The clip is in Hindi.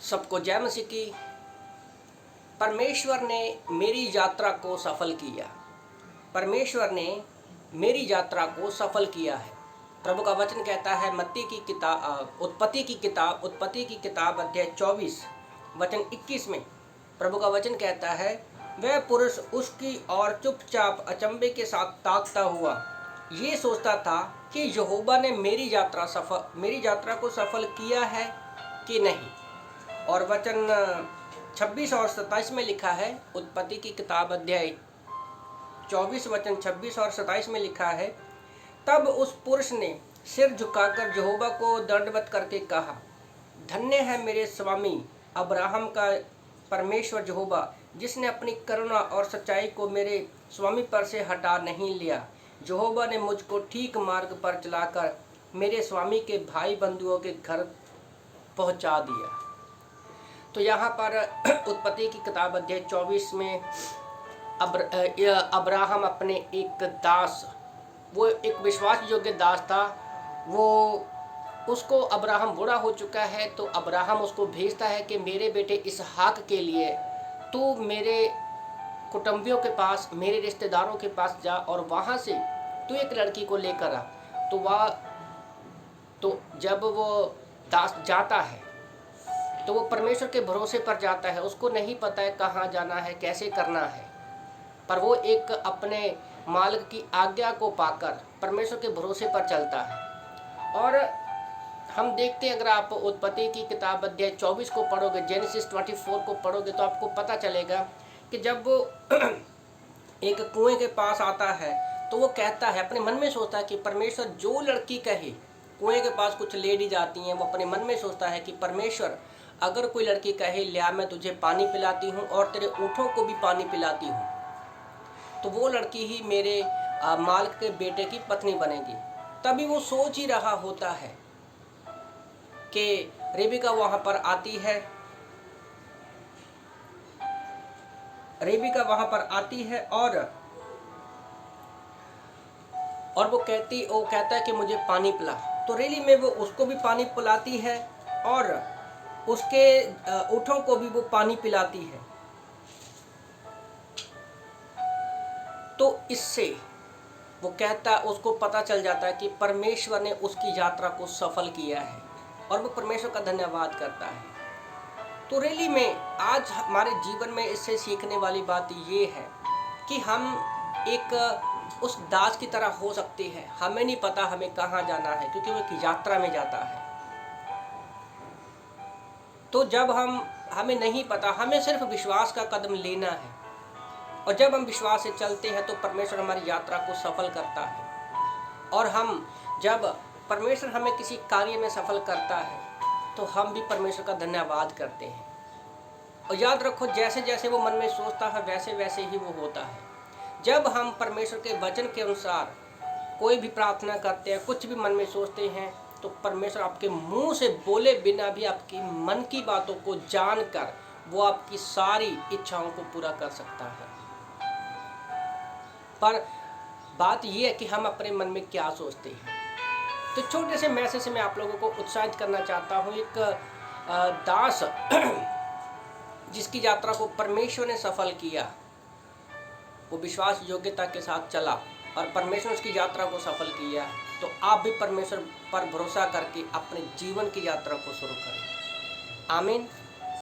सबको जय मसीह की। परमेश्वर ने मेरी यात्रा को सफल किया। परमेश्वर ने मेरी यात्रा को सफल किया है। प्रभु का वचन कहता है उत्पत्ति की किताब अध्याय 24 वचन 21 में प्रभु का वचन कहता है, वह पुरुष उसकी ओर चुपचाप अचंभे के साथ ताकता हुआ ये सोचता था कि यहोवा ने मेरी यात्रा को सफल किया है कि नहीं। और वचन 26 और 27 में लिखा है, उत्पत्ति की किताब अध्याय 24 वचन 26 और 27 में लिखा है, तब उस पुरुष ने सिर झुकाकर यहोवा को दंडवत करके कहा, धन्य है मेरे स्वामी अब्राहम का परमेश्वर यहोवा, जिसने अपनी करुणा और सच्चाई को मेरे स्वामी पर से हटा नहीं लिया। यहोवा ने मुझको ठीक मार्ग पर चलाकर मेरे स्वामी के भाई बंधुओं के घर पहुंचा दिया। तो यहाँ पर उत्पत्ति की किताब अध्याय 24 में अब्राहम अपने एक दास, वो एक विश्वास योग्य दास था, वो उसको अब्राहम बूढ़ा हो चुका है, तो अब्राहम उसको भेजता है कि मेरे बेटे इसहाक के लिए तू मेरे कुटुंबियों के पास, मेरे रिश्तेदारों के पास जा और वहाँ से तू एक लड़की को लेकर आ। तो जब वो दास जाता है तो वो परमेश्वर के भरोसे पर जाता है। उसको नहीं पता है कहाँ जाना है, कैसे करना है, पर वो एक अपने मालिक की आज्ञा को पाकर परमेश्वर के भरोसे पर चलता है। और हम देखते हैं, अगर आप उत्पत्ति की किताब अध्याय 24 को पढ़ोगे, जेनेसिस 24 को पढ़ोगे, तो आपको पता चलेगा कि जब वो एक कुएं के पास आता है तो वो कहता है, अपने मन में सोचता है कि परमेश्वर जो लड़की कहे, कुएं के पास कुछ लेडी जाती हैं, वो अपने मन में सोचता है कि परमेश्वर अगर कोई लड़की कहे लिया मैं तुझे पानी पिलाती हूँ और तेरे ऊँटों को भी पानी पिलाती हूँ, तो वो लड़की ही मेरे मालिक के बेटे की पत्नी बनेगी। तभी वो सोच ही रहा होता है कि रेबिका वहाँ पर आती है, और वो कहता है कि मुझे पानी पिला। तो रेली में वो उसको भी पानी पिलाती है और उसके ऊँटों को भी वो पानी पिलाती है। तो इससे वो उसको पता चल जाता है कि परमेश्वर ने उसकी यात्रा को सफल किया है और वो परमेश्वर का धन्यवाद करता है। तो रेली में आज हमारे जीवन में इससे सीखने वाली बात ये है कि हम एक उस दास की तरह हो सकते हैं। हमें नहीं पता हमें कहाँ जाना है, क्योंकि वो एक यात्रा में जाता है। तो जब हमें नहीं पता, हमें सिर्फ विश्वास का कदम लेना है, और जब हम विश्वास से चलते हैं तो परमेश्वर हमारी यात्रा को सफल करता है। और जब परमेश्वर हमें किसी कार्य में सफल करता है तो हम भी परमेश्वर का धन्यवाद करते हैं। और याद रखो, जैसे जैसे वो मन में सोचता है वैसे वैसे ही वो होता है। जब हम परमेश्वर के वचन के अनुसार कोई भी प्रार्थना करते हैं, कुछ भी मन में सोचते हैं, तो परमेश्वर आपके मुंह से बोले बिना भी आपकी मन की बातों को जानकर वो आपकी सारी इच्छाओं को पूरा कर सकता है। पर बात यह है कि हम अपने मन में क्या सोचते हैं। तो छोटे से मैसेज से मैं आप लोगों को उत्साहित करना चाहता हूँ। एक दास जिसकी यात्रा को परमेश्वर ने सफल किया, वो विश्वास योग्यता के साथ चला और परमेश्वर उसकी यात्रा को सफल किया। तो आप भी परमेश्वर पर भरोसा करके अपने जीवन की यात्रा को शुरू करें। आमीन।